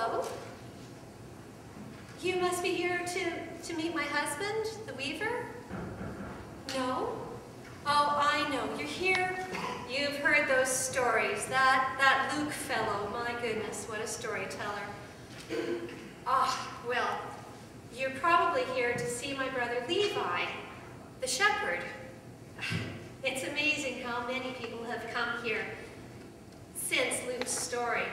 Hello? You must be here to meet my husband, the weaver? No? Oh, I know. You're here. You've heard those stories. That Luke fellow, my goodness, what a storyteller. Ah, well, you're probably here to see my brother Levi, the shepherd. It's amazing how many people have come here since Luke's story.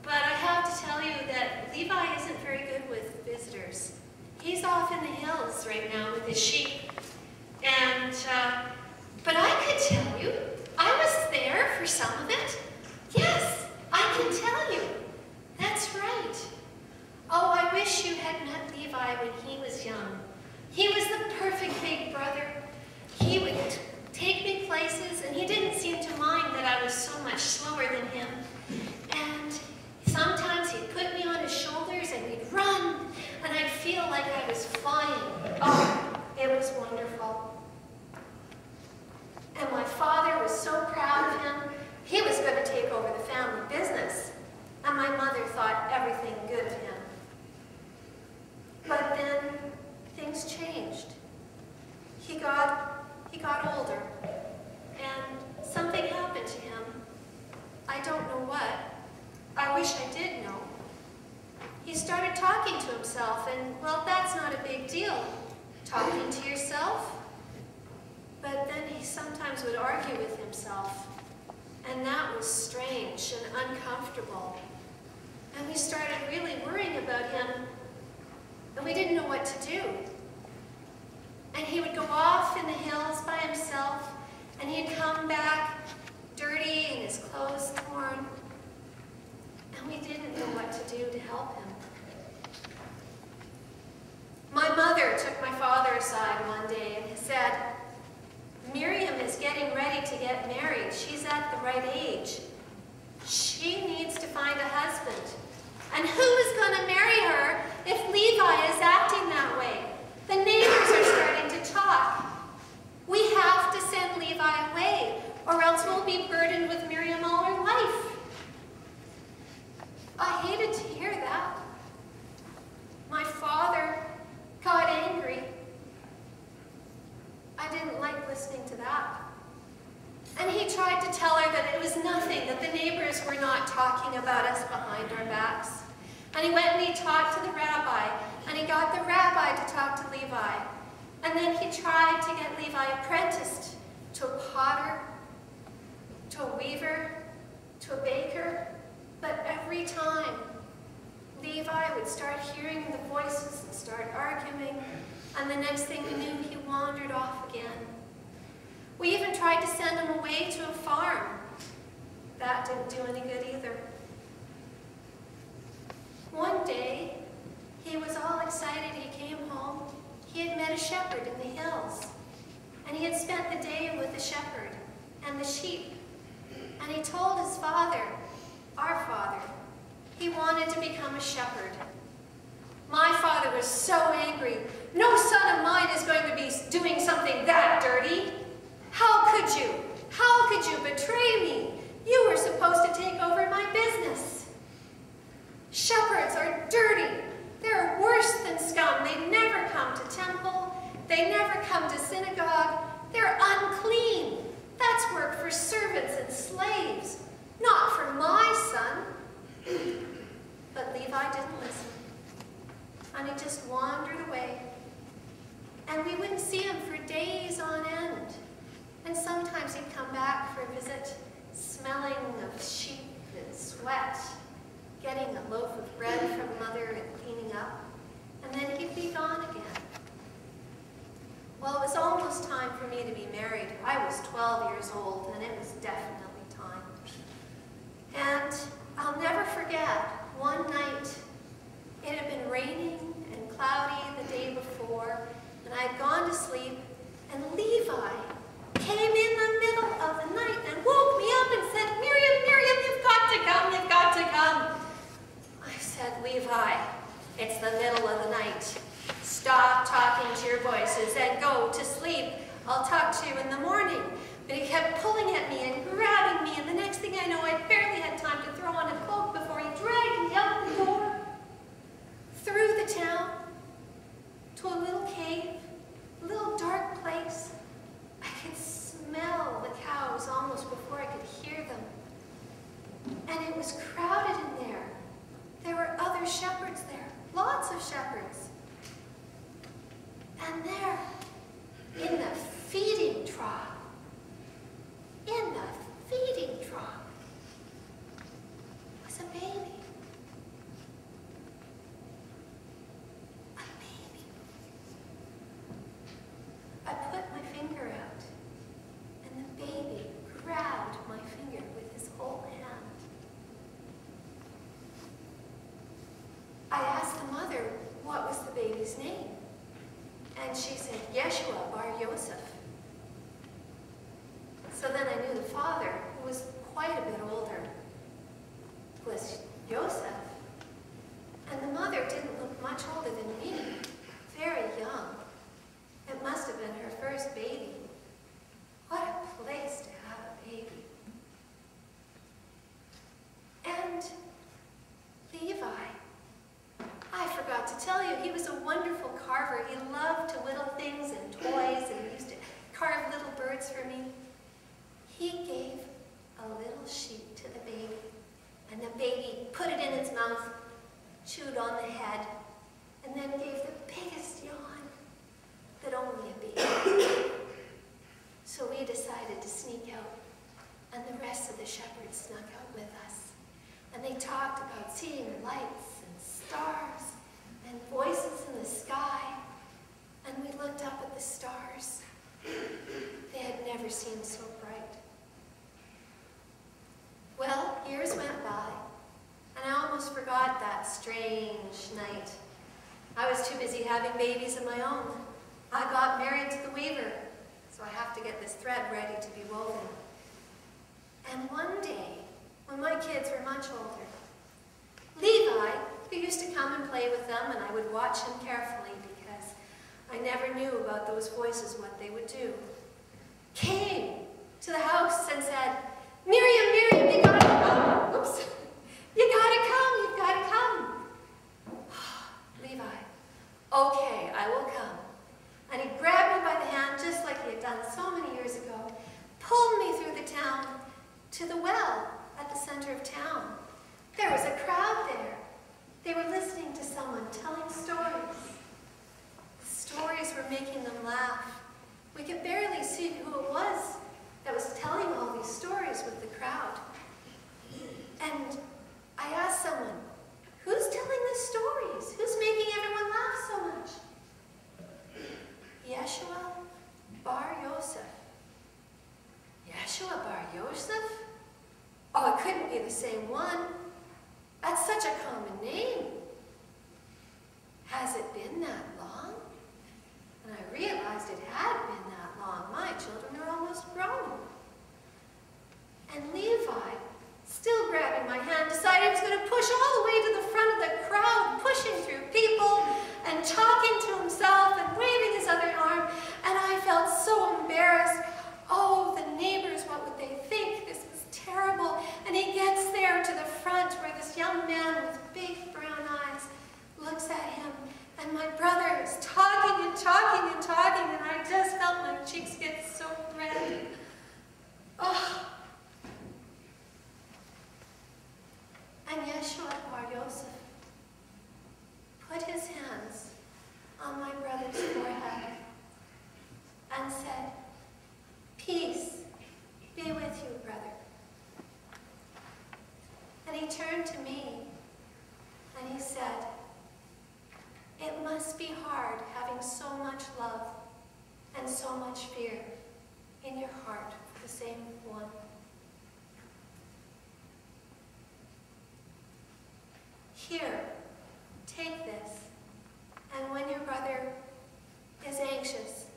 But I have to tell you that Levi isn't very good with visitors. He's off in the hills right now with his sheep. And, but I could tell you, I was there for some of it. Yes, I can tell you. That's right. Oh, I wish you had met Levi when he was young. He was the perfect big brother. He would take me places, and he didn't seem to mind that I was so much slower than him. And sometimes he'd put me on his shoulders, and we'd run, and I'd feel like I was flying. Oh, it was wonderful. And my father was so proud of him. He was going to take over the family business. And my mother thought everything good of him. But then things changed. He got older, and something happened to him. I don't know what. I wish I did know. He started talking to himself, and, well, that's not a big deal, talking to yourself. But then he sometimes would argue with himself, and that was strange and uncomfortable. And we started really worrying about him, and we didn't know what to do. And he would go off in the hills by himself, and he'd come back dirty and his clothes torn, and we didn't know what to do to help him. My mother took my father aside one day and said, "Miriam is getting ready to get married. She's at the right age. She needs to find a husband. And who is going to marry her if Levi is acting that way? The neighbors are starting to talk. We have to send Levi away, or else we'll be burdened with Miriam all our life." I hated to hear that. My father got angry. I didn't like listening to that. And he tried to tell her that it was nothing, that the neighbors were not talking about us behind our backs. And he went and he talked to the rabbi, and he got the rabbi to talk to Levi. And then he tried to get Levi apprenticed to a potter, to a weaver, to a baker. But every time, Levi would start hearing the voices and start arguing, and the next thing we knew, he wandered off again. We even tried to send him away to a farm. That didn't do any good either. One day, he was all excited. He came home. He had met a shepherd in the hills, and he had spent the day with the shepherd and the sheep. And he told his father, our father, he wanted to become a shepherd. My father was so angry. "No son of mine is going to be doing something that dirty. How could you? How could you betray me? You were supposed to take over my business. Shepherds are dirty. They're worse than scum. They never come to temple. They never come to synagogue. They're unclean. That's work for servants and slaves, not for my son." But Levi didn't listen. And he just wandered away. And we wouldn't see him for days on end. And sometimes he'd come back for a visit, smelling of sheep and sweat, getting a loaf of bread from mother and cleaning up. And then he'd be gone again. Well, it was almost time for me to be married. I was 12 years old, and it was definitely time. And I'll never forget, one night, it had been raining and cloudy the day before, and I had gone to sleep, and Levi came in the middle of the night and woke me up and said, "Miriam, Miriam, you've got to come, you've got to come." I said, "Levi, it's the middle of the night. Stop talking to your voices and go to sleep. I'll talk to you in the morning." But he kept pulling at me and grabbing was crowded in there. There were other shepherds there, lots of shepherds. And there, in the feeding trough, was a baby. A baby. I put my finger out, and the baby grabbed my finger with his whole hand. I asked the mother what was the baby's name, and she said, Yeshua bar Yosef. So then I knew the father, who was quite a bit older, was Yosef. And the mother didn't look much older than me, very young. It must have been her first baby. What a place to have a baby. And Levi, I forgot to tell you, he was a wonderful carver. He loved to whittle things and toys, and he used to carve little birds for me. He gave a little sheep to the baby, and the baby put it in its mouth, chewed on the head, and then gave the biggest yawn that only a baby. So we decided to sneak out, and the rest of the shepherds snuck out with us. And they talked about seeing lights and stars and voices in the sky, and we looked up at the stars. They had never seemed so bright. Well, years went by, and I almost forgot that strange night. I was too busy having babies of my own. I got married to the weaver, so I have to get this thread ready to be woven. And one day, when my kids were much older, Levi, who used to come and play with them, and I would watch him carefully because I never knew about those voices what they would do, came to the house and said, Miriam, Miriam, you gotta come. Oops. You gotta come, you've gotta come. Levi, okay, I will come. And he grabbed me by the hand, just like he had done so many years ago, pulled me through the town to the well at the center of town. There was a crowd there. They were listening to someone telling stories. The stories were making them laugh. We could barely see who it was that was telling all these stories with the crowd. And I asked someone, who's telling the stories? Who's making everyone laugh so much? Yeshua bar Yosef. Yeshua bar Yosef? Oh, it couldn't be the same one. That's such a common name. Has it been that long? And I realized it had been that long. My children are almost grown. And Levi, still grabbing my hand, decided he was going to push all the way to the front of the crowd, pushing through people and talking to himself and waving his other arm. And I felt so embarrassed. Oh, the neighbors, what would they think? This was terrible. And he gets there to the front where this young man with big brown eyes looks at him. And my brother is talking and talking and talking, and I just felt my cheeks get so red. Oh. And Yeshua bar Yosef put his hands on my brother's forehead and said, peace be with you, brother. And he turned to me and he said, it must be hard having so much love and so much fear in your heart for the same one. Here, take this, and when your brother is anxious,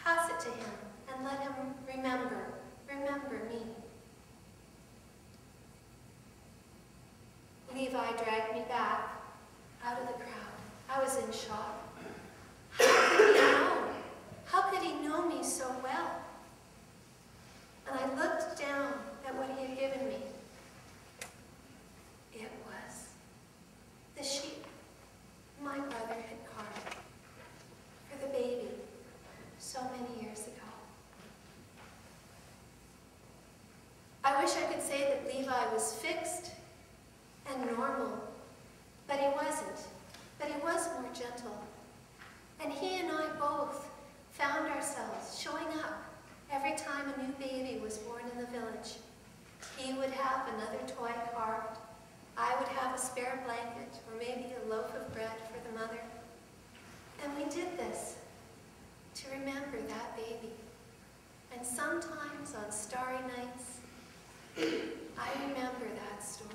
pass it to him and let him remember me. Levi dragged me back out of the crowd. I was in shock. How could he know? How could he know me so well? And I looked down at what he had given me. It was the sheep my brother had carved for the baby so many years ago. I wish I could say that Levi was fixed showing up every time a new baby was born in the village. He would have another toy carved. I would have a spare blanket or maybe a loaf of bread for the mother. And we did this to remember that baby. And sometimes on starry nights, I remember that story.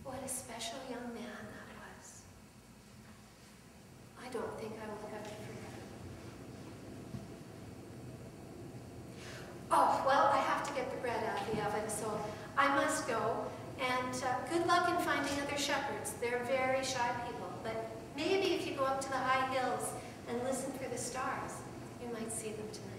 What a special young man that was. I don't think I will ever forget it. Oh, well, I have to get the bread out of the oven, so I must go. And good luck in finding other shepherds. They're very shy people, but maybe if you go up to the high hills and listen for the stars, you might see them tonight.